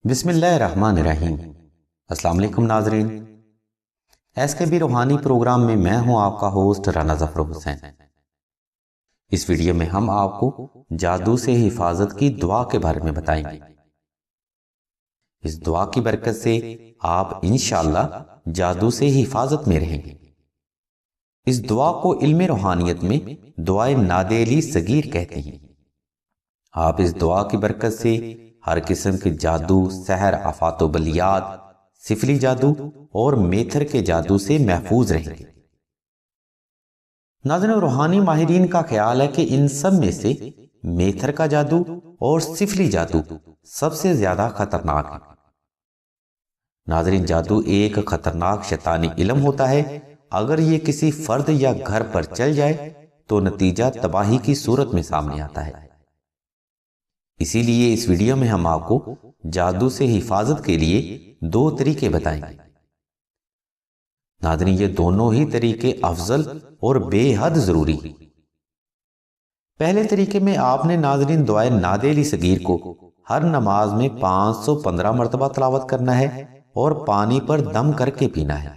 بسم اللہ الرحمن الرحیم۔ السلام علیکم ناظرین، ایس کے بی روحانی پروگرام میں میں ہوں آپ کا ہوسٹ رانا ظفر حسین۔ اس ویڈیو میں ہم آپ کو جادو سے حفاظت کی دعا کے بارے میں بتائیں گے۔ اس دعا کی برکت سے آپ انشاءاللہ جادو سے حفاظت میں رہیں گے۔ اس دعا کو علم روحانیت میں دعائے نادیلی صغیر کہتے ہیں۔ آپ اس دعا کی برکت سے ہر قسم کے جادو، سحر، آفات و بلیات، سفلی جادو اور میتھر کے جادو سے محفوظ رہیں گے۔ ناظرین، روحانی ماہرین کا خیال ہے کہ ان سب میں سے میتھر کا جادو اور سفلی جادو سب سے زیادہ خطرناک ہے۔ ناظرین، جادو ایک خطرناک شیطانی علم ہوتا ہے۔ اگر یہ کسی فرد یا گھر پر چل جائے تو نتیجہ تباہی کی صورت میں سامنے آتا ہے۔ اسی لیے اس ویڈیو میں ہم آپ کو جادو سے حفاظت کے لیے 2 طریقے بتائیں گے۔ ناظرین، یہ دونوں ہی طریقے افضل اور بے حد ضروری ہیں۔ پہلے طریقے میں آپ نے ناظرین دعائے نادیلی صغیر کو ہر نماز میں 515 مرتبہ تلاوت کرنا ہے اور پانی پر دم کر کے پینا ہے۔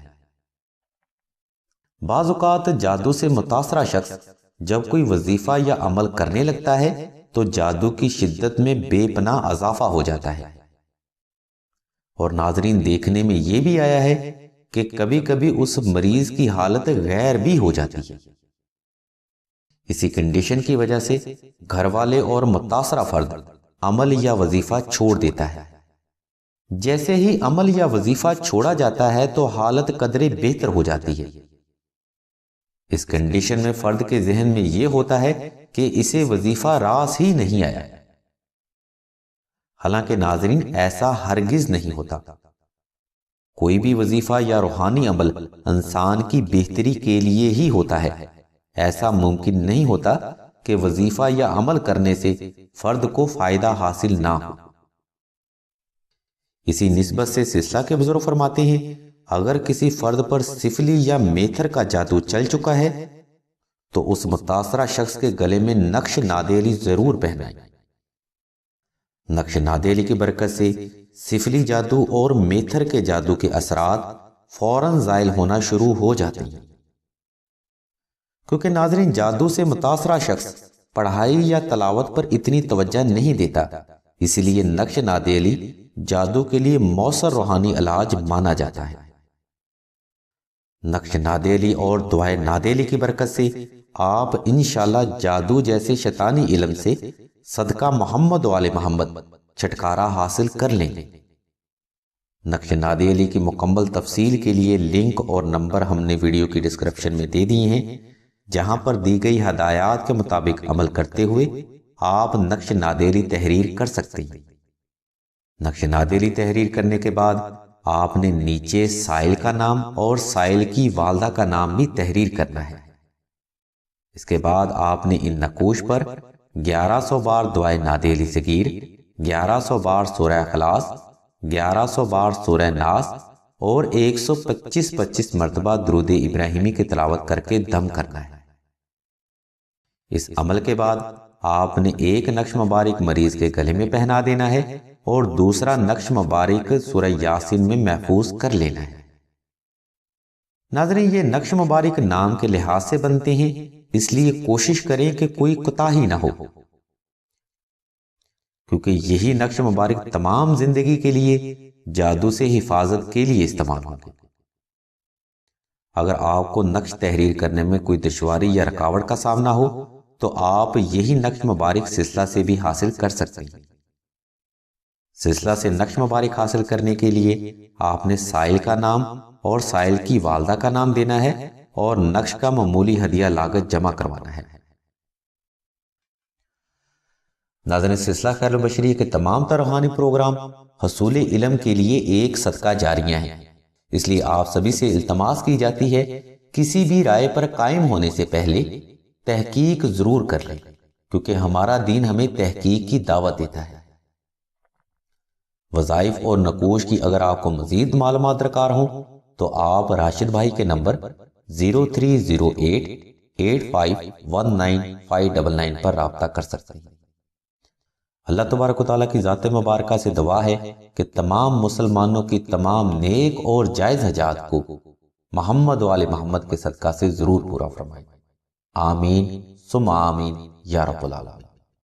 بعض اوقات جادو سے متاثرہ شخص جب کوئی وظیفہ یا عمل کرنے لگتا ہے تو جادو کی شدت میں بے پناہ اضافہ ہو جاتا ہے۔ اور ناظرین، دیکھنے میں یہ بھی آیا ہے کہ کبھی کبھی اس مریض کی حالت غیر بھی ہو جاتی ہے۔ اسی کنڈیشن کی وجہ سے گھر والے اور متاثرہ فرد عمل یا وظیفہ چھوڑ دیتا ہے۔ جیسے ہی عمل یا وظیفہ چھوڑا جاتا ہے تو حالت قدرے بہتر ہو جاتی ہے۔ اس کنڈیشن میں فرد کے ذہن میں یہ ہوتا ہے کہ اسے وظیفہ راس ہی نہیں آیا۔ حالانکہ ناظرین، ایسا ہرگز نہیں ہوتا۔ کوئی بھی وظیفہ یا روحانی عمل انسان کی بہتری کے لیے ہی ہوتا ہے۔ ایسا ممکن نہیں ہوتا کہ وظیفہ یا عمل کرنے سے فرد کو فائدہ حاصل نہ ہو۔ اسی نسبت سے سلسلہ کے بزرگ فرماتے ہیں، اگر کسی فرد پر سفلی یا میتھر کا جادو چل چکا ہے تو اس متاثرہ شخص کے گلے میں نقش نادیلی ضرور پہنائیں۔ نقش نادیلی کی برکت سے سفلی جادو اور میتھر کے جادو کے اثرات فوراً زائل ہونا شروع ہو جاتے ہیں۔ کیونکہ ناظرین، جادو سے متاثرہ شخص پڑھائی یا تلاوت پر اتنی توجہ نہیں دیتا، اس لیے نقش نادیلی جادو کے لیے مؤثر روحانی علاج مانا جاتا ہے۔ نقش نادیلی اور دعائے نادیلی کی برکت سے آپ انشاءاللہ جادو جیسے شیطانی علم سے صدقہ محمد و آل محمد چھٹکارا حاصل کر لیں گے۔ نقش نادیلی کی مکمل تفصیل کے لیے لنک اور نمبر ہم نے ویڈیو کی ڈسکرپشن میں دے دیے ہیں، جہاں پر دی گئی ہدایات کے مطابق عمل کرتے ہوئے آپ نقش نادیلی تحریر کر سکتے ہیں۔ نقش نادیلی تحریر کرنے کے بعد آپ نے نیچے سائل کا نام اور سائل کی والدہ کا نام بھی تحریر کرنا ہے۔ اس کے بعد آپ نے ان نقوش پر 1100 بار دعائے نادیلی صغیر، 1100 بار سورہ اخلاص، 1100 بار سورہ ناس اور 125 مرتبہ درود ابراہیمی کی تلاوت کر کے دم کرنا ہے۔ اس عمل کے بعد آپ نے ایک نقش مبارک مریض کے گلے میں پہنا دینا ہے اور دوسرا نقش مبارک سورہ یاسین میں محفوظ کر لینا ہے۔ ناظرین، یہ نقش مبارک نام کے لحاظ سے بنتے ہیں، اس لیے کوشش کریں کہ کوئی کوتاہی نہ ہو، کیونکہ یہی نقش مبارک تمام زندگی کے لیے جادو سے حفاظت کے لیے استعمال ہوں گے۔ اگر آپ کو نقش تحریر کرنے میں کوئی دشواری یا رکاوٹ کا سامنا ہو تو آپ یہی نقش مبارک سلسلہ سے بھی حاصل کر سکتے ہیں۔ سلسلہ سے نقش مبارک حاصل کرنے کے لیے آپ نے سائل کا نام اور سائل کی والدہ کا نام دینا ہے اور نقش کا معمولی ہدیہ لاگت جمع کروانا ہے۔ ناظرین، سلسلہ خیر البشریہ کے تمام تر روحانی پروگرام حصول علم کے لیے ایک صدقہ جاریہ ہیں، اس لیے آپ سبھی سے التماس کی جاتی ہے کسی بھی رائے پر قائم ہونے سے پہلے تحقیق ضرور کر لیں، کیونکہ ہمارا دین ہمیں تحقیق کی دعوت دیتا ہے۔ وظائف اور نقوش کی اگر آپ کو مزید معلومات درکار ہوں تو آپ راشد بھائی کے نمبر 0308851959 پر رابطہ کر سکتے ہیں۔ اللہ تبارک و تعالیٰ کی ذات مبارکہ سے دعا ہے کہ تمام مسلمانوں کی تمام نیک اور جائز حاجات کو محمد و آل محمد کے صدقہ سے ضرور پورا فرمائے۔ آمین ثم آمین یا رب العالمین۔